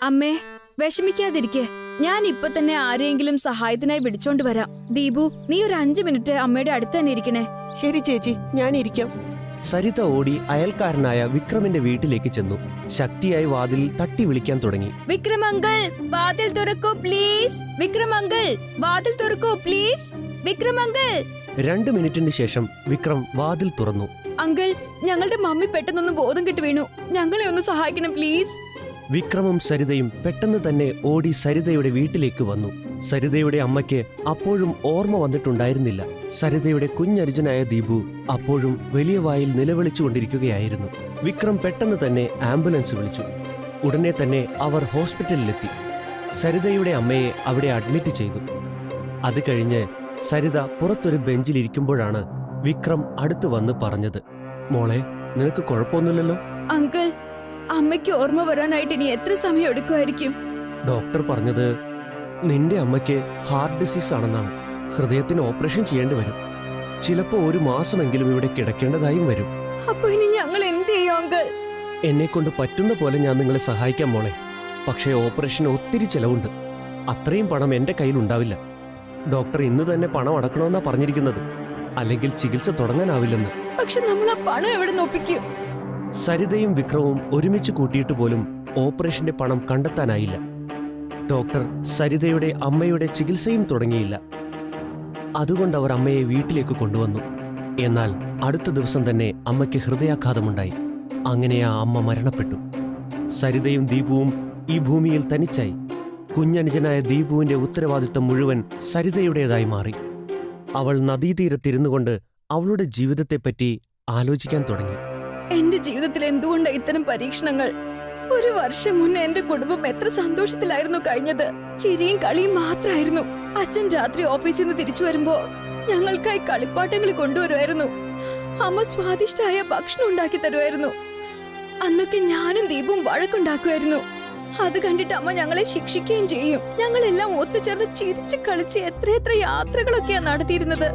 അമ്മേ, വിഷമിക്കാതിരിക്കെ. ഞാൻ ഇപ്പൊ തന്നെ ആരെങ്കിലും സഹായത്തിനായി വിളിച്ചോണ്ട് വരാം. ദീപു, നീ ഒരു 5 മിനിറ്റ് അമ്മയുടെ അടുത്ത് തന്നെ ഇരിക്കണേ. ശരി ചേച്ചി, ഞാൻ ഇരിക്കാം. സരിത ഓടി അയൽക്കാരനായ വിക്രമിന്റെ വീട്ടിലേക്ക് ചെന്നു. ശക്തിയായി വാതിൽ തട്ടി വിളിക്കാൻ തുടങ്ങി. വിക്രം അങ്കിൾ, വാതിൽ തുറക്കൂ പ്ലീസ്. വിക്രം അങ്കിൾ, വാതിൽ തുറക്കൂ പ്ലീസ്. വിക്രം അങ്കിൾ. 2 മിനിറ്റിന് ശേഷം വിക്രം വാതിൽ തുറന്നു. അങ്കിൾ, ഞങ്ങളുടെ മമ്മി പെട്ടെന്നൊന്ന് ബോധം കെട്ട് വീണു. ഞങ്ങളെ ഒന്ന് സഹായിക്കണം പ്ലീസ്. വിക്രമും സരിതയും പെട്ടെന്ന് തന്നെ ഓടി സരിതയുടെ വീട്ടിലേക്ക് വന്നു. സരിതയുടെ അമ്മയ്ക്ക് അപ്പോഴും ഓർമ്മ വന്നിട്ടുണ്ടായിരുന്നില്ല. സരിതയുടെ കുഞ്ഞനുജനായ ദീപു അപ്പോഴും വലിയ വായിൽ നിലവിളിച്ചുകൊണ്ടിരിക്കുകയായിരുന്നു. വിക്രം പെട്ടെന്ന് തന്നെ ആംബുലൻസ് വിളിച്ചു. ഉടനെ തന്നെ അവർ ഹോസ്പിറ്റലിലെത്തി. സരിതയുടെ അമ്മയെ അവിടെ അഡ്മിറ്റ് ചെയ്തു. അത് കഴിഞ്ഞ് സരിത പുറത്തൊരു ബെഞ്ചിലിരിക്കുമ്പോഴാണ് വിക്രം അടുത്തു വന്ന് പറഞ്ഞത്, മോളെ, നിനക്ക് കുഴപ്പമൊന്നുമില്ലല്ലോ? അങ്കിൾ, അമ്മയ്ക്ക് ഓർമ്മ വരാനായിട്ട് ഇനി എത്ര സമയം എടുക്കുമായിരിക്കും? ഡോക്ടർ പറഞ്ഞത് നിന്റെ അമ്മയ്ക്ക് ഹാർട്ട് ഡിസീസ് ആണെന്നാണ്. ഹൃദയത്തിന് ഓപ്പറേഷൻ ചെയ്യേണ്ടി വരും. ചിലപ്പോ 1 മാസമെങ്കിലും ഇവിടെ കിടക്കേണ്ടതായും വരും. അപ്പൊ ഇനി ഞങ്ങൾ എന്ത് ചെയ്യും അങ്കിൾ? എന്നെ കൊണ്ട് പറ്റുന്ന പോലെ ഞാൻ നിങ്ങളെ സഹായിക്കാം മോളെ. പക്ഷേ ഓപ്പറേഷന് ഒത്തിരി ചെലവുണ്ട്. അത്രയും പണം എന്റെ കയ്യിലുണ്ടാവില്ല. ഡോക്ടർ ഇന്ന് തന്നെ പണം അടക്കണമെന്നാ പറഞ്ഞിരിക്കുന്നത്. അല്ലെങ്കിൽ ചികിത്സ തുടങ്ങാനാവില്ലെന്ന്. പക്ഷെ നമ്മൾ ആ പണം എവിടെ നോപ്പിക്കും? സരിതയും വിക്രവും ഒരുമിച്ച് കൂട്ടിയിട്ട് പോലും ഓപ്പറേഷന്റെ പണം കണ്ടെത്താനായില്ല. ഡോക്ടർ സരിതയുടെ അമ്മയുടെ ചികിത്സയും തുടങ്ങിയില്ല. അതുകൊണ്ട് അവർ അമ്മയെ വീട്ടിലേക്ക് കൊണ്ടുവന്നു. എന്നാൽ അടുത്ത ദിവസം തന്നെ അമ്മയ്ക്ക് ഹൃദയാഘാതമുണ്ടായി. അങ്ങനെ ആ അമ്മ മരണപ്പെട്ടു. സരിതയും ദീപുവും ഈ ഭൂമിയിൽ തനിച്ചായി. കുഞ്ഞനുജനായ ദീപുവിന്റെ ഉത്തരവാദിത്തം മുഴുവൻ സരിതയുടേതായി മാറി. അവൾ നദീതീരത്തിരുന്നു കൊണ്ട് അവളുടെ ജീവിതത്തെപ്പറ്റി ആലോചിക്കാൻ തുടങ്ങി. എന്റെ ജീവിതത്തിൽ എന്തുകൊണ്ടാണ് ഇത്തരം പരീക്ഷണങ്ങൾ? 1 വർഷം മുന്നേ എന്റെ കുടുംബം എത്ര സന്തോഷത്തിലായിരുന്നു കഴിഞ്ഞത്. ചിരിയും കളിയും മാത്രമായിരുന്നു. അച്ഛൻ രാത്രി ഓഫീസിൽ നിന്ന് തിരിച്ചു വരുമ്പോ ഞങ്ങൾക്കായി കളിപ്പാട്ടങ്ങൾ കൊണ്ടുവരുമായിരുന്നു. അമ്മ സ്വാദിഷ്ടമായ ഭക്ഷണം ഉണ്ടാക്കി തരുമായിരുന്നു. അന്നൊക്കെ ഞാനും ദീപും വഴക്കുണ്ടാക്കുമായിരുന്നു. അത് കണ്ടിട്ട് അമ്മ ഞങ്ങളെ ശിക്ഷിക്കുകയും ചെയ്യും. ഞങ്ങളെല്ലാം ഒത്തുചേർന്ന് ചിരിച്ച് കളിച്ച് എത്രയെത്ര യാത്രകളൊക്കെയാ നടത്തിയിരുന്നത്.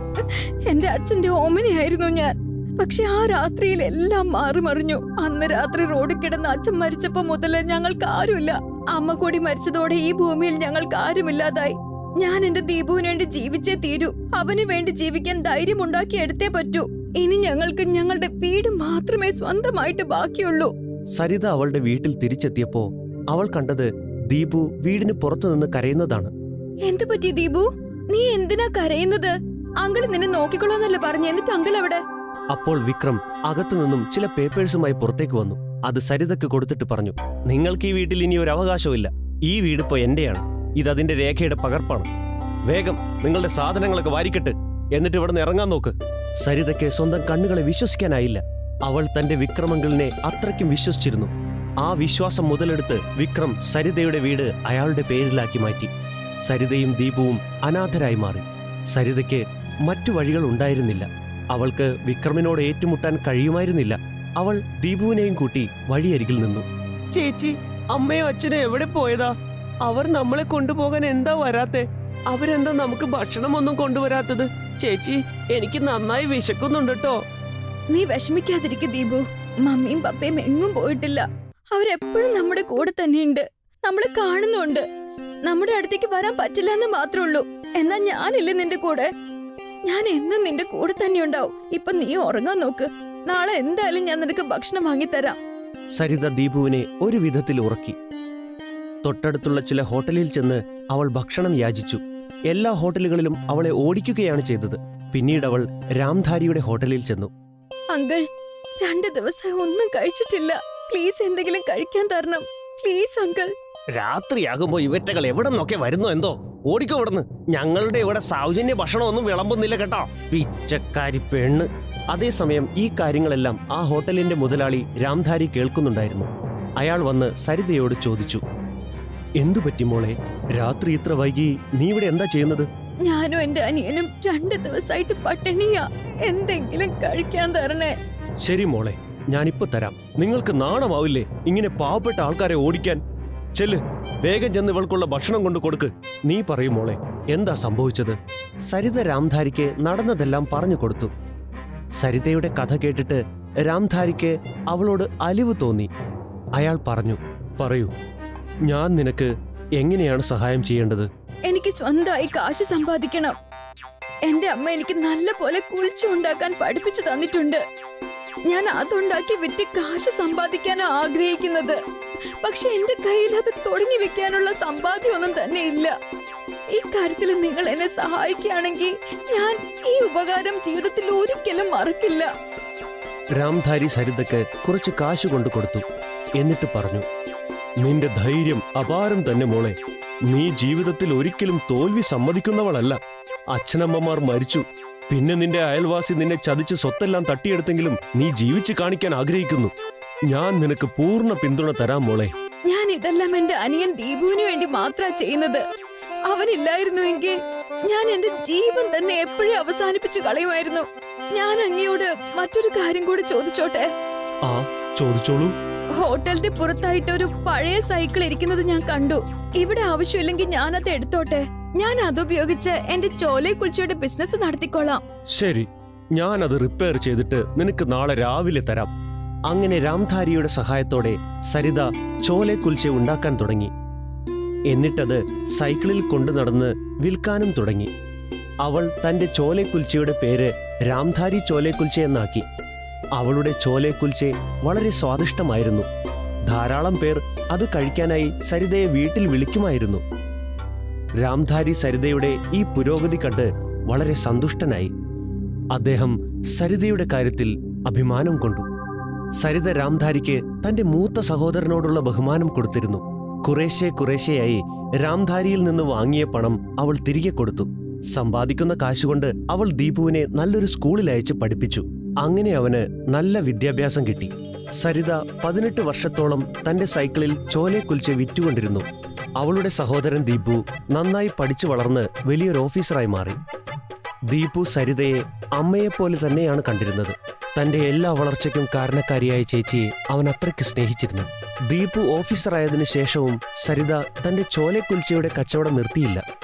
എന്റെ അച്ഛന്റെ ഓമനയായിരുന്നു ഞാൻ. പക്ഷെ ആ രാത്രിയിൽ എല്ലാം മാറിമറിഞ്ഞു. അന്ന് രാത്രി റോഡിൽ കിടന്ന് അച്ഛൻ മരിച്ചപ്പോ മുതല് ഞങ്ങൾക്ക് ആരുമില്ല. അമ്മ കൂടി മരിച്ചതോടെ ഈ ഭൂമിയിൽ ഞങ്ങൾക്ക് ആരുമില്ലാതായി. ഞാൻ എന്റെ ദീപുവിന് വേണ്ടി ജീവിച്ചേ തീരൂ. അവന് വേണ്ടി ജീവിക്കാൻ ധൈര്യം ഉണ്ടാക്കി എടുത്തേ പറ്റൂ. ഇനി ഞങ്ങൾക്ക് ഞങ്ങളുടെ വീട് മാത്രമേ സ്വന്തമായിട്ട് ബാക്കിയുള്ളൂ. സരിത അവളുടെ വീട്ടിൽ തിരിച്ചെത്തിയപ്പോ അവൾ കണ്ടത് ദീപു വീടിന് പുറത്തുനിന്ന് കരയുന്നതാണ്. എന്തു പറ്റി ദീപു? നീ എന്തിനാ കരയുന്നത്? അങ്കിള് നിന്നെ നോക്കിക്കൊള്ളാന്നല്ലേ പറഞ്ഞു. എന്നിട്ട് അങ്കിൾ എവിടെ? അപ്പോൾ വിക്രം അകത്തുനിന്നും ചില പേപ്പേഴ്സുമായി പുറത്തേക്ക് വന്നു. അത് സരിതയ്ക്ക് കൊടുത്തിട്ട് പറഞ്ഞു, നിങ്ങൾക്ക് ഈ വീട്ടിൽ ഇനി ഒരു അവകാശമില്ല. ഈ വീടിപ്പോ എന്റെയാണ്. ഇതതിന്റെ രേഖയുടെ പകർപ്പാണ്. വേഗം നിങ്ങളുടെ സാധനങ്ങളൊക്കെ വാരിക്കെട്ട്, എന്നിട്ട് ഇവിടുന്ന് ഇറങ്ങാൻ നോക്ക്. സരിതയ്ക്ക് സ്വന്തം കണ്ണുകളെ വിശ്വസിക്കാനായില്ല. അവൾ തന്റെ വിക്രമങ്കിളിനെ അത്രയ്ക്കും വിശ്വസിച്ചിരുന്നു. ആ വിശ്വാസം മുതലെടുത്ത് വിക്രം സരിതയുടെ വീട് അയാളുടെ പേരിലാക്കി മാറ്റി. സരിതയും ദീപുവും അനാഥരായി മാറി. സരിതയ്ക്ക് മറ്റു വഴികൾ ഉണ്ടായിരുന്നില്ല. അവൾക്ക് വിക്രമിനോട് ഏറ്റുമുട്ടാൻ കഴിയുമായിരുന്നില്ല. അവൾ ദീപുവിനെയും കൂട്ടി വഴിയരികിൽ നിന്നു. ചേച്ചി, അമ്മയോ അച്ഛനോ എവിടെ പോയതാ? അവർ നമ്മളെ കൊണ്ടുപോകാൻ എന്താ വരാത്തെ? അവരെന്താ നമുക്ക് ഭക്ഷണമൊന്നും കൊണ്ടുവരാത്തത്? ചേച്ചി, എനിക്ക് നന്നായി വിശക്കുന്നുണ്ട് കേട്ടോ. നീ വിഷമിക്കാതിരിക്കും ദീപു. മമ്മിയും പപ്പയും എങ്ങും പോയിട്ടില്ല. അവരെപ്പോഴും നമ്മുടെ കൂടെ തന്നെയുണ്ട്. നമ്മളെ കാണുന്നുണ്ട്. നമ്മുടെ അടുത്തേക്ക് വരാൻ പറ്റില്ല എന്ന് മാത്രമുള്ളൂ. എന്നാ ഞാനില്ലേ നിന്റെ കൂടെ? ഞാൻ എന്നും നിന്റെ കൂടെ തന്നെ ഉണ്ടാവും. ഇപ്പൊ നീ ഉറങ്ങാൻ നോക്ക്. നാളെ എന്തായാലും ഞാൻ നിനക്ക് ഭക്ഷണം വാങ്ങിത്തരാം. സരിത ദീപുവിനെ ഒരു വിധത്തിൽ ഉറക്കി. തൊട്ടടുത്തുള്ള ചില ഹോട്ടലിൽ ചെന്ന് അവൾ ഭക്ഷണം യാചിച്ചു. എല്ലാ ഹോട്ടലുകളിലും അവളെ ഓടിക്കുകയാണ് ചെയ്തത്. പിന്നീട് അവൾ രാംധാരിയുടെ ഹോട്ടലിൽ ചെന്നു. അങ്കിൾ, 2 ദിവസമായി ഒന്നും കഴിച്ചിട്ടില്ല. പ്ലീസ് എന്തെങ്കിലും കഴിക്കാൻ തരണം. Please uncle. രാത്രിയാകുമ്പോ ഇവറ്റകൾ എവിടെ നിന്നൊക്കെ വരുന്നോ എന്തോ. ഓടിക്കോ ഇവിടുന്ന്. ഞങ്ങളുടെ ഇവിടെ സൗജന്യ ഭക്ഷണമൊന്നും വിളമ്പുന്നില്ല കേട്ടോ, പിച്ചക്കാരി പെണ്ണ്. അതേസമയം ഈ കാര്യങ്ങളെല്ലാം ആ ഹോട്ടലിന്റെ മുതലാളി രാംധാരി കേൾക്കുന്നുണ്ടായിരുന്നു. അയാൾ വന്ന് സരിതയോട് ചോദിച്ചു, എന്തു പറ്റി മോളെ? രാത്രി ഇത്ര വൈകി നീ ഇവിടെ എന്താ ചെയ്യുന്നത്? ഞാനും എന്റെ അനിയനും 2 ദിവസമായിട്ട് പട്ടിണിയാ. എന്തെങ്കിലും കഴിക്കാൻ തരണേ. ശരി മോളെ, ഞാനിപ്പോ തരാം. നിങ്ങൾക്ക് നാണമാവില്ലേ ഇങ്ങനെ പാവപ്പെട്ട ആൾക്കാരെ ഓടിക്കാൻ? ചെല്ല്, വേഗം ചെന്ന് ഇവൾക്കുള്ള ഭക്ഷണം കൊണ്ട് കൊടുക്ക്. നീ പറയൂ മോളെ, എന്താ സംഭവിച്ചത്? സരിത രാംധാരിക്ക് നടന്നതെല്ലാം പറഞ്ഞു കൊടുത്തു. സരിതയുടെ കഥ കേട്ടിട്ട് രാംധാരിക്ക് അവളോട് അലിവ് തോന്നി. അയാൾ പറഞ്ഞു, പറയൂ, ഞാൻ നിനക്ക് എങ്ങനെയാണ് സഹായം ചെയ്യേണ്ടത്? എനിക്ക് സ്വന്തമായി കാശ് സമ്പാദിക്കണം. എന്റെ അമ്മ എനിക്ക് നല്ല പോലെ കുളിച്ചു ഉണ്ടാക്കാൻ പഠിപ്പിച്ചു തന്നിട്ടുണ്ട്. ഞാൻ അതുണ്ടാക്കി വിറ്റ് കാശ് സമ്പാദിക്കാനാണ് ആഗ്രഹിക്കുന്നത്. പക്ഷെ എന്റെ കയ്യിൽ അത് തുടങ്ങി വെക്കാനുള്ള സമ്പാദ്യമൊന്നും തന്നെ ഇല്ല. ഇക്കാര്യത്തിൽ നിങ്ങൾ എന്നെ സഹായിക്കുകയാണെങ്കിൽ ഞാൻ ഈ ഉപകാരം ജീവിതത്തിൽ ഒരിക്കലും മറക്കില്ല. രാംധാരി സരിതയ്ക്ക് കുറച്ച് കാശ് കൊണ്ടു കൊടുത്തു. എന്നിട്ട് പറഞ്ഞു, നിന്റെ ധൈര്യം അപാരം തന്നെ മോളെ. നീ ജീവിതത്തിൽ ഒരിക്കലും തോൽവി സമ്മതിക്കുന്നവളല്ല. അച്ഛനമ്മമാർ മരിച്ചു, പിന്നെ നിന്റെ അയൽവാസി നിന്നെ ചതിച്ച് സ്വത്തെല്ലാം തട്ടിയെടുത്തെങ്കിലും നീ ജീവിച്ചു കാണിക്കാൻ ആഗ്രഹിക്കുന്നു. ഞാൻ നിനക്ക് പൂർണ്ണ പിന്തുണ തരാം മോളെ. ഞാൻ ഇതെല്ലാം എന്റെ അനിയൻ ദീപുവിന് വേണ്ടി മാത്രാ ചെയ്യുന്നത്. അവനില്ലായിരുന്നുവെങ്കിൽ ഞാൻ എന്റെ ജീവൻ തന്നെ എപ്പോഴും അവസാനിപ്പിച്ചു കളയുമായിരുന്നു. ഞാൻ അങ്ങയോട് മറ്റൊരു കാര്യം കൂടി ചോദിച്ചോട്ടെ? ആ, ചോദിച്ചോളൂ. ഹോട്ടലിന്റെ പുറത്തായിട്ട് ഒരു പഴയ സൈക്കിൾ ഇരിക്കുന്നത് ഞാൻ കണ്ടു. ഇവിടെ ആവശ്യമില്ലെങ്കിൽ ഞാൻ അത് എടുത്തോട്ടെ. ഞാൻ അതുപയോഗിച്ച് എന്റെ ചോലെ കുൽച്ചയുടെ ബിസിനസ് നടത്തിക്കൊള്ളാം. ശരി, ഞാൻ അത് റിപ്പയർ ചെയ്തിട്ട് നിനക്ക് നാളെ രാവിലെ തരാം. അങ്ങനെ രാംധാരിയുടെ സഹായത്തോടെ സരിത ചോലെ കുൽച്ച ഉണ്ടാക്കാൻ തുടങ്ങി. എന്നിട്ടത് സൈക്കിളിൽ കൊണ്ടു നടന്ന് വിൽക്കാനും തുടങ്ങി. അവൾ തന്റെ ചോലെ കുൽച്ചയുടെ പേര് രാംധാരി ചോലെ കുൽച്ച എന്നാക്കി. അവളുടെ ചോലെ കുൽച്ച വളരെ സ്വാദിഷ്ടമായിരുന്നു. ധാരാളം പേർ അത് കഴിക്കാനായി സരിതയെ വീട്ടിൽ വിളിക്കുമായിരുന്നു. രാംധാരി സരിതയുടെ ഈ പുരോഗതി കണ്ട് വളരെ സന്തുഷ്ടനായി. അദ്ദേഹം സരിതയുടെ കാര്യത്തിൽ അഭിമാനം കൊണ്ടു. സരിത രാംധാരിക്ക് തന്റെ മൂത്ത സഹോദരനോടുള്ള ബഹുമാനം കൊടുത്തിരുന്നു. കുറേശ്ശെയായി രാംധാരിയിൽ നിന്ന് വാങ്ങിയ പണം അവൾ തിരികെ കൊടുത്തു. സമ്പാദിക്കുന്ന കാശുകൊണ്ട് അവൾ ദീപുവിനെ നല്ലൊരു സ്കൂളിൽ അയച്ച് പഠിപ്പിച്ചു. അങ്ങനെ അവന് നല്ല വിദ്യാഭ്യാസം കിട്ടി. സരിത 18 വർഷത്തോളം തന്റെ സൈക്കിളിൽ ചോലെ കുൽച്ച വിറ്റുകൊണ്ടിരുന്നു. അവളുടെ സഹോദരൻ ദീപു നന്നായി പഠിച്ചു വളർന്ന് വലിയൊരു ഓഫീസറായി മാറി. ദീപു സരിതയെ അമ്മയെപ്പോലെ തന്നെയാണ് കണ്ടിരുന്നത്. തന്റെ എല്ലാ വളർച്ചയ്ക്കും കാരണക്കാരിയായ ചേച്ചിയെ അവൻ അത്രയ്ക്ക് സ്നേഹിച്ചിരുന്നു. ദീപു ഓഫീസറായതിനു ശേഷവും സരിത തന്റെ ചോലെ കുൽച്ചയുടെ കച്ചവടം നിർത്തിയില്ല.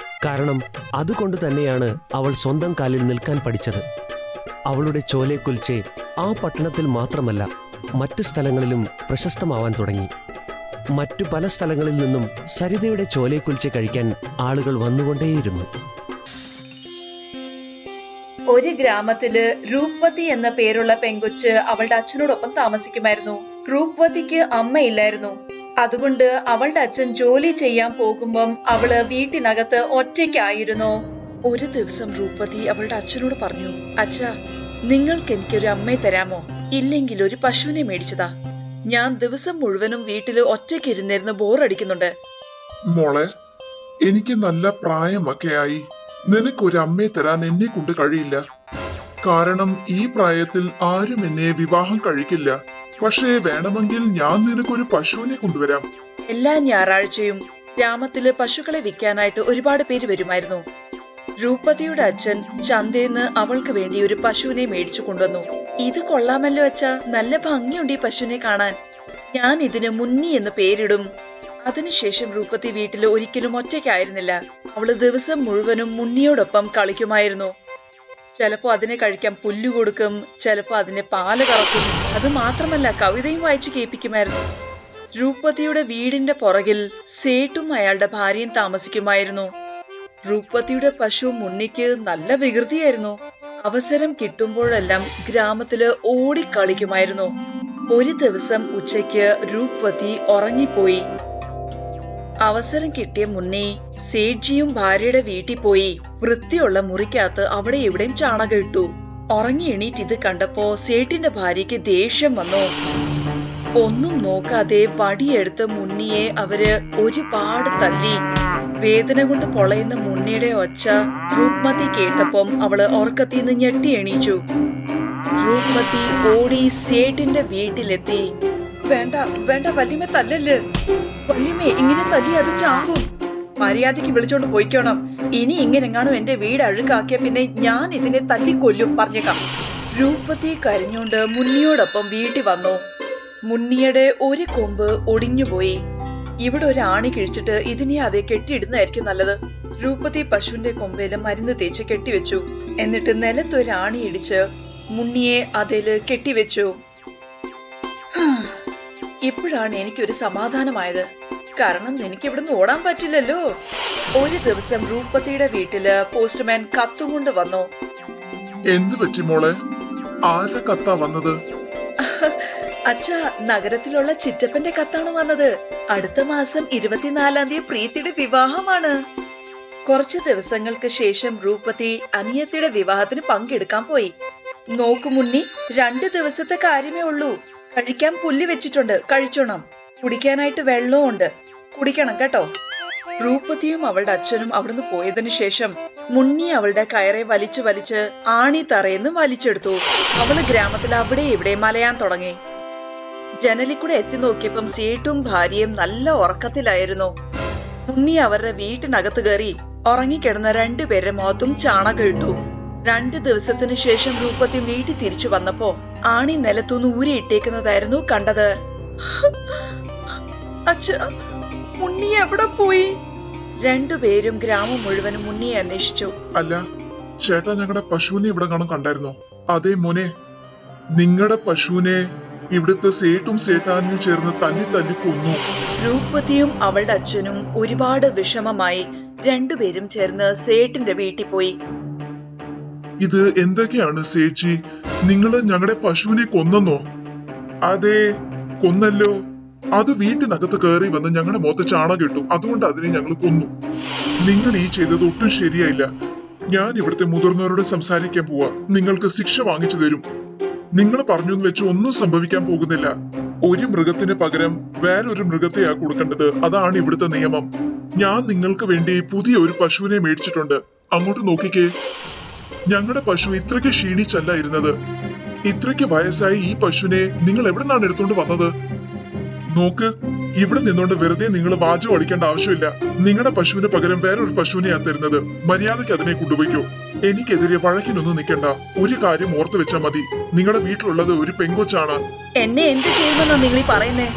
കാരണം അതുകൊണ്ട് തന്നെയാണ് അവൾ സ്വന്തം കാലിൽ നിൽക്കാൻ പഠിച്ചത്. അവളുടെ ചോലെ കുൽച്ച ആ പട്ടണത്തിൽ മാത്രമല്ല മറ്റു സ്ഥലങ്ങളിലും പ്രശസ്തമാവാൻ തുടങ്ങി. മറ്റു പല സ്ഥലങ്ങളിൽ നിന്നും സരിതയുടെ ചോലെ കുൽച്ച കഴിക്കാൻ ആളുകൾ വന്നുകൊണ്ടേയിരുന്നു. ഒരു ഗ്രാമത്തില് രൂപ്വതി എന്ന പേരുള്ള പെങ്കൊച്ച് അവളുടെ അച്ഛനോടൊപ്പം താമസിക്കുമായിരുന്നു. രൂപ്വതിക്ക് അമ്മയില്ലായിരുന്നു. അതുകൊണ്ട് അവളുടെ അച്ഛൻ ജോലി ചെയ്യാൻ പോകുമ്പം അവള് വീട്ടിനകത്ത് ഒറ്റയ്ക്കായിരുന്നു. ഒരു ദിവസം രൂപതി അവളുടെ അച്ഛനോട് പറഞ്ഞു, അച്ഛാ, നിങ്ങൾക്ക് എനിക്കൊരു അമ്മയെ തരാമോ? ഇല്ലെങ്കിൽ ഒരു പശുവിനെ മേടിച്ചതാ. ഞാൻ ദിവസം മുഴുവനും വീട്ടില് ഒറ്റയ്ക്ക് ഇരുന്നിരുന്ന് ബോറടിക്കുന്നുണ്ട്. മോളെ, എനിക്ക് നല്ല പ്രായമൊക്കെ ആയി. നിനക്കൊരു അമ്മയെ തരാൻ എന്നെ കൊണ്ട് കഴിയില്ല. കാരണം ഈ പ്രായത്തിൽ ആരും എന്നെ വിവാഹം കഴിക്കില്ല. പക്ഷേ വേണമെങ്കിൽ ഞാൻ നിനക്കൊരു പശുവിനെ കൊണ്ടുവരാം. എല്ലാ ഞായറാഴ്ചയും ഗ്രാമത്തില് പശുക്കളെ വിൽക്കാനായിട്ട് ഒരുപാട് പേര് വരുമായിരുന്നു. രൂപതിയുടെ അച്ഛൻ ചന്തേന്ന് അവൾക്ക് വേണ്ടി ഒരു പശുവിനെ മേടിച്ചു കൊണ്ടുവന്നു. ഇത് കൊള്ളാമല്ലോ അച്ഛാ, നല്ല ഭംഗിയുണ്ട് ഈ പശുവിനെ കാണാൻ. ഞാൻ ഇതിന് മുന്നി എന്ന് പേരിടും. അതിനുശേഷം രൂപതി വീട്ടിൽ ഒരിക്കലും ഒറ്റയ്ക്കായിരുന്നില്ല. അവള് ദിവസം മുഴുവനും മുന്നിയോടൊപ്പം കളിക്കുമായിരുന്നു. ചിലപ്പോ അതിനെ കഴിക്കാൻ പുല്ലു കൊടുക്കും, ചിലപ്പോ അതിനെ പാല് കറക്കും. അത് മാത്രമല്ല, കവിതയും വായിച്ചു കേൾപ്പിക്കുമായിരുന്നു. രൂപതിയുടെ വീടിന്റെ പുറകിൽ സേട്ടും അയാളുടെ ഭാര്യയും താമസിക്കുമായിരുന്നു. രൂപതിയുടെ പശു മുന്നിക്ക് നല്ല വികൃതിയായിരുന്നു. അവസരം കിട്ടുമ്പോഴെല്ലാം ഗ്രാമത്തില് ഓടിക്കളിക്കുമായിരുന്നു. ഒരു ദിവസം ഉച്ചയ്ക്ക് രൂപതി ഉറങ്ങിപ്പോയി. അവസരം കിട്ടിയ മുന്നേ സേഠ്ജിയും ഭാര്യയുടെ വീട്ടിൽ പോയി വൃത്തിയുള്ള മുറിക്കകത്ത് അവിടെ എവിടെയും ചാണകം ഇട്ടു. ഉറങ്ങി എണീറ്റ് ഇത് കണ്ടപ്പോ സേഠിന്റെ ഭാര്യയ്ക്ക് ദേഷ്യം വന്നു. ഒന്നും നോക്കാതെ വടിയെടുത്ത് മുന്നിയെ അവര് ഒരുപാട് തല്ലി. വേദന കൊണ്ട് പൊളയുന്ന മുന്നിയുടെ ഒച്ച രൂപ്മതി കേട്ടപ്പം അവള് ഉറക്കത്തിന്ന് ഞെട്ടി എണീച്ചു. രൂപ്മതി ഓടി സേഠിന്റെ വീട്ടിലെത്തി. വേണ്ട വേണ്ട, വല്യമ്മ തല്ലല്. വല്യമ്മേ, ഇങ്ങനെ തല്ലി അത് ചാകും. മര്യാദയ്ക്ക് വിളിച്ചോണ്ട് പോയിക്കോണം. ഇനി ഇങ്ങനെങ്ങാനും എന്റെ വീട് അഴുക്കാക്കിയ പിന്നെ ഞാൻ ഇതിനെ തല്ലിക്കൊല്ലും, പറഞ്ഞേക്കാം. രൂപതി കരഞ്ഞോണ്ട് മുന്നിയോടൊപ്പം വീട്ടിൽ വന്നു. മുന്നിയുടെ ഒരു കൊമ്പ് ഒടിഞ്ഞുപോയി. ഇവിടെ ഒരു ആണി കിഴിച്ചിട്ട് ഇതിനെ അതേ കെട്ടിയിടുന്നതായിരിക്കും നല്ലത്. രൂപതി പശുവിന്റെ കൊമ്പേല് മരുന്ന് തേച്ച് കെട്ടിവെച്ചു. എന്നിട്ട് നിലത്തൊരു ആണി ഇടിച്ച് മുന്നിയെ അതില് കെട്ടിവെച്ചു. ഇപ്പോഴാണ് എനിക്കൊരു സമാധാനമായത്. കാരണം നിനക്ക് ഇവിടുന്ന് ഓടാൻ പറ്റില്ലല്ലോ. ഒരു ദിവസം രൂപതിയുടെ വീട്ടില് പോസ്റ്റ്മാൻ കത്തും കൊണ്ട് വന്നു. എന്ത് പറ്റി മോളെ? ആരുടെ കത്താ വന്നത്? അച്ഛാ, നഗരത്തിലുള്ള ചിറ്റപ്പന്റെ കത്താണ് വന്നത്. അടുത്ത മാസം 24-ാം തീയതി പ്രീതിയുടെ വിവാഹമാണ്. കുറച്ചു ദിവസങ്ങൾക്ക് ശേഷം രൂപതി അനിയത്തിയുടെ വിവാഹത്തിന് പങ്കെടുക്കാൻ പോയി. നോക്കു മുന്നി, 2 ദിവസത്തെ കാര്യമേ ഉള്ളൂ. കഴിക്കാൻ പുല്ല് വെച്ചിട്ടുണ്ട്, കഴിച്ചോണം. കുടിക്കാനായിട്ട് വെള്ളവും ഉണ്ട്, കുടിക്കണം കേട്ടോ. രൂപതിയും അവളുടെ അച്ഛനും അവിടുന്ന് പോയതിനു ശേഷം മുന്നി അവളുടെ കയറെ വലിച്ചു വലിച്ച് ആണി തറയെന്ന് വലിച്ചെടുത്തു. അവള് ഗ്രാമത്തിൽ അവിടെ ഇവിടെ മലയാൻ തുടങ്ങി. ജനലിക്കൂടെ എത്തി നോക്കിയപ്പം സേട്ടും ഭാര്യയും നല്ല ഉറക്കത്തിലായിരുന്നു. മുന്നി അവരുടെ വീട്ടിനകത്ത് കയറി ഉറങ്ങിക്കിടന്ന 2 പേരുടെ മുഖത്തും ചാണകം ഇട്ടു. 2 ദിവസത്തിനു ശേഷം രൂപതി വീട്ടിൽ തിരിച്ചു വന്നപ്പോ ആണി നിലത്തുനിന്ന് ഊരിയിട്ടേക്കുന്നതായിരുന്നു കണ്ടത്. അച്ഛാ, മുന്നി എവിടെ പോയി? 2 പേരും ഗ്രാമം മുഴുവനും മുന്നിയെ അന്വേഷിച്ചു. അല്ല ചേട്ടാ, ഞങ്ങളുടെ പശുവിനെ ഇവിടെ കാണാൻ കണ്ടായിരുന്നോ? അതെ മോനെ, നിങ്ങളുടെ പശുവിനെ ഇവിടുത്തെ സേട്ടും സേട്ടാനും ചേർന്ന് തല്ലി കൊന്നു. രൂപതിയും അവളുടെ അച്ഛനും ഒരുപാട് വിഷമമായി 2 പേരും ചേർന്ന് സേട്ടിന്റെ വീട്ടിൽ പോയി. ഇത് എന്തൊക്കെയാണ് സേച്ചി? നിങ്ങള് ഞങ്ങളുടെ പശുവിനെ കൊന്നോ? അതെ, കൊന്നല്ലോ. അത് വീട്ടിനകത്ത് കയറി വന്ന് ഞങ്ങളുടെ മുഖത്ത് ചാണകം ഇട്ടു. അതുകൊണ്ട് അതിനെ ഞങ്ങൾ കൊന്നു. നിങ്ങൾ ഈ ചെയ്തത് ഒട്ടും ശരിയായില്ല. ഞാൻ ഇവിടുത്തെ മുതിർന്നവരോട് സംസാരിക്കാൻ പോവാ. നിങ്ങൾക്ക് ശിക്ഷ വാങ്ങിച്ചു തരും. നിങ്ങൾ പറഞ്ഞു വെച്ച് ഒന്നും സംഭവിക്കാൻ പോകുന്നില്ല. ഒരു മൃഗത്തിന് പകരം വേറൊരു മൃഗത്തെയാ കൊടുക്കേണ്ടത്. അതാണ് ഇവിടുത്തെ നിയമം. ഞാൻ നിങ്ങൾക്ക് വേണ്ടി പുതിയ ഒരു പശുവിനെ മേടിച്ചിട്ടുണ്ട്. അങ്ങോട്ട് നോക്കിക്കേ. ഞങ്ങളുടെ പശു ഇത്രയ്ക്ക് ക്ഷീണിച്ചല്ല ഇരുന്നത്. ഇത്രയ്ക്ക് വയസ്സായി ഈ പശുവിനെ നിങ്ങൾ എവിടെ നിന്നാണ് എടുത്തോണ്ട് വന്നത്? നോക്ക്, ഇവിടെ നിന്നോണ്ട് വെറുതെ നിങ്ങൾ വാചകം അടിക്കേണ്ട ആവശ്യമില്ല. നിങ്ങളുടെ പശുവിന് പകരം വേറൊരു പശുവിനെയാ തരുന്നത്. മര്യാദയ്ക്ക് അതിനെ കൊണ്ടുപോയിക്കോ. എനിക്കെതിരെ വഴക്കിനൊന്നും നിൽക്കണ്ട. ഒരു കാര്യം ഓർത്തു വെച്ചാ മതി, നിങ്ങളുടെ വീട്ടിലുള്ളത് ഒരു പെങ്കൊച്ചാണ്. എന്നെ എന്ത് ചെയ്യുമെന്നാ നിങ്ങൾ ഈ പറയുന്നേ?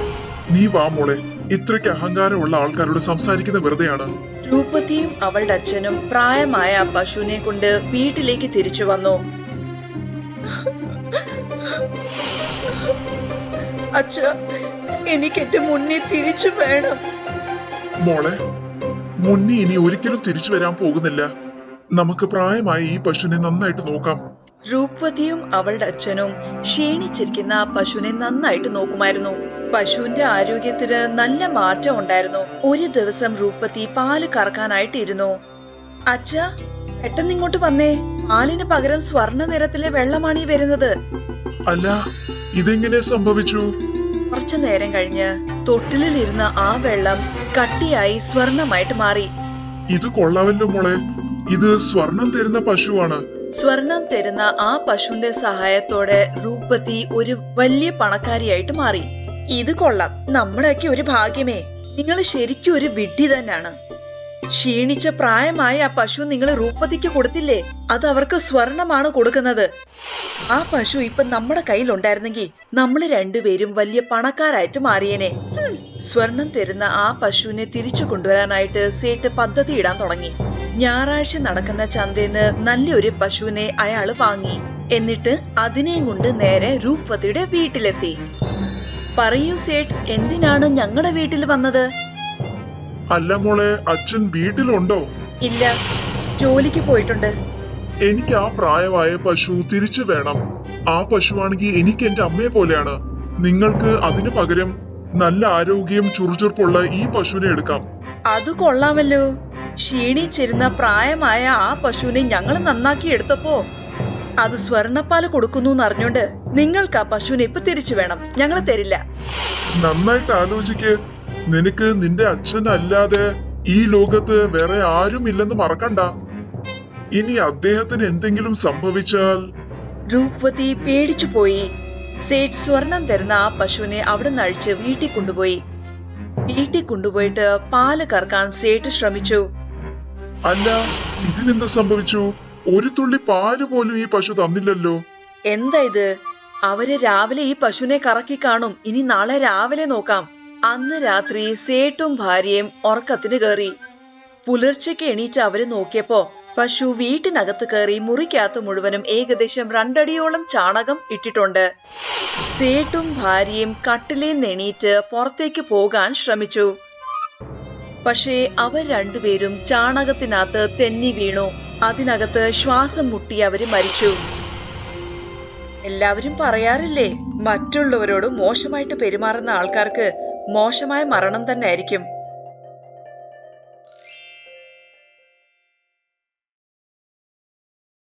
നീ വാ മോളെ. ഇത്രയ്ക്ക് അഹങ്കാരമുള്ള ആൾക്കാരോട് സംസാരിക്കുന്ന വെറുതെയാണ്. രൂപതിയും അവളുടെ അച്ഛനും പ്രായമായ ആ പശുവിനെ കൊണ്ട് വീട്ടിലേക്ക് തിരിച്ചു വന്നു. അച്ഛാ, എനിക്ക് എന്റെ മുന്നേ തിരിച്ചു വേണം. മോളെ, മുന്നി ഇനി ഒരിക്കലും തിരിച്ചു വരാൻ പോകുന്നില്ല. നമുക്ക് പ്രായമായ ഈ പശുവിനെ നന്നായിട്ട് നോക്കാം. രൂപതിയും അവളുടെ അച്ഛനും ക്ഷീണിച്ചിരിക്കുന്ന ആ പശുവിനെ നന്നായിട്ട് നോക്കുമായിരുന്നു. പശുവിന്റെ ആരോഗ്യത്തിന് നല്ല മാറ്റം ഉണ്ടായിരുന്നു. ഒരു ദിവസം രൂപതി പാല് കറക്കാനായിട്ടിരുന്നു. അച്ഛാ, പെട്ടെന്ന് ഇങ്ങോട്ട് വന്നേ. പാലിന് പകരം സ്വർണ്ണ നിറത്തിലെ വെള്ളമാണ് ഈ വരുന്നത്. അല്ല, ഇതെങ്ങനെ സംഭവിച്ചു? കുറച്ചു നേരം കഴിഞ്ഞ് തൊട്ടിലിരുന്ന ആ വെള്ളം കട്ടിയായി സ്വർണമായിട്ട് മാറി. ഇത് കൊള്ളാമല്ലോ മോളെ. ഇത് സ്വർണം തരുന്ന പശുവാണ്. സ്വർണം തരുന്ന ആ പശുവിന്റെ സഹായത്തോടെ രൂപതി ഒരു വലിയ പണക്കാരിയായിട്ട് മാറി. ഇത് കൊള്ളാം, നമ്മുടെയൊക്കെ ഒരു ഭാഗ്യമേ. നിങ്ങൾ ശരിക്കും ഒരു വിഡ്ഢി തന്നെയാണ്. ക്ഷീണിച്ച പ്രായമായ ആ പശു നിങ്ങൾ രൂപതിക്ക് കൊടുത്തില്ലേ? അത് അവർക്ക് സ്വർണമാണ് കൊടുക്കുന്നത്. ആ പശു ഇപ്പൊ നമ്മുടെ കയ്യിലുണ്ടായിരുന്നെങ്കിൽ നമ്മൾ 2 പേരും വലിയ പണക്കാരായിട്ട് മാറിയേനെ. സ്വർണം തരുന്ന ആ പശുവിനെ തിരിച്ചു കൊണ്ടുവരാനായിട്ട് സേട്ട് പദ്ധതി ഇടാൻ തുടങ്ങി. ഞായറാഴ്ച നടക്കുന്ന ചന്തേന്ന് നല്ലൊരു പശുവിനെ അയാള് വാങ്ങി. എന്നിട്ട് അതിനെയും കൊണ്ട് നേരെ രൂപതിയുടെ വീട്ടിലെത്തി. പറയൂ സേട്ട്, എന്തിനാണ് ഞങ്ങളുടെ വീട്ടിൽ വന്നത്? അല്ല മോളെ, അച്ഛൻ വീട്ടിലുണ്ടോ? ഇല്ല, ജോലിക്ക് പോയിട്ടുണ്ട്. എനിക്ക് ആ പ്രായമായ പശു തിരിച്ചു വേണം. ആ പശുവാണെങ്കിൽ എനിക്ക് എന്റെ അമ്മയെ പോലെയാണ്. നിങ്ങൾക്ക് അതിനു പകരം നല്ല ആരോഗ്യം ചുറുചുറുപ്പുള്ള ഈ പശുവിനെ എടുക്കാം. അത് കൊള്ളാമല്ലോ. ക്ഷീണിച്ചിരുന്ന പ്രായമായ ആ പശുവിനെ ഞങ്ങൾ നന്നാക്കി എടുത്തപ്പോ അത് സ്വർണപ്പാല് കൊടുക്കുന്നു എന്നറിഞ്ഞോണ്ട് നിങ്ങൾക്ക് ആ പശുവിനെ ഇപ്പൊ തിരിച്ചു വേണം. ഞങ്ങൾ തരില്ല. നന്നായിട്ട് ആലോചിക്ക്. നിനക്ക് നിന്റെ അച്ഛനല്ലാതെ ഈ ലോകത്ത് വേറെ ആരും ഇല്ലെന്ന് മറക്കണ്ട. ഇനി അദ്ദേഹത്തിന് എന്തെങ്കിലും സംഭവിച്ചാൽ? രൂപതി പേടിച്ചു പോയി. സേഠ് സ്വർണം തരുന്ന ആ പശുവിനെ അവിടെ നിന്ന് അഴിച്ച് വീട്ടിൽ കൊണ്ടുപോയി. വീട്ടിൽ കൊണ്ടുപോയിട്ട് പാല് കറക്കാൻ സേഠ് ശ്രമിച്ചു. അല്ല, ഇതിനെന്താ സംഭവിച്ചു? ഒരു തുള്ളി പാല് പോലും ഈ പശു തന്നില്ലല്ലോ. എന്താ ഇത്? അവര് രാവിലെ ഈ പശുവിനെ കറക്കി കാണും. ഇനി നാളെ രാവിലെ നോക്കാം. അന്ന് രാത്രി സേട്ടും ഭാര്യയും ഉറക്കത്തിന് കയറി. പുലർച്ചയ്ക്ക് എണീച്ച് അവര് നോക്കിയപ്പോ പശു വീട്ടിനകത്ത് കയറി മുറിക്കകത്ത് മുഴുവനും ഏകദേശം 2 അടിയോളം ചാണകം ഇട്ടിട്ടുണ്ട്. സേട്ടും ഭാര്യയും കട്ടിലേന്ന് എണീറ്റ് പുറത്തേക്ക് പോകാൻ ശ്രമിച്ചു. പക്ഷേ അവർ രണ്ടുപേരും ചാണകത്തിനകത്ത് തെന്നി വീണു. അതിനകത്ത് ശ്വാസം മുട്ടി അവര് മരിച്ചു. എല്ലാവരും പറയാറില്ലേ, മറ്റുള്ളവരോട് മോശമായിട്ട് പെരുമാറുന്ന ആൾക്കാർക്ക് മോശമായ മരണം തന്നെ ആയിരിക്കും.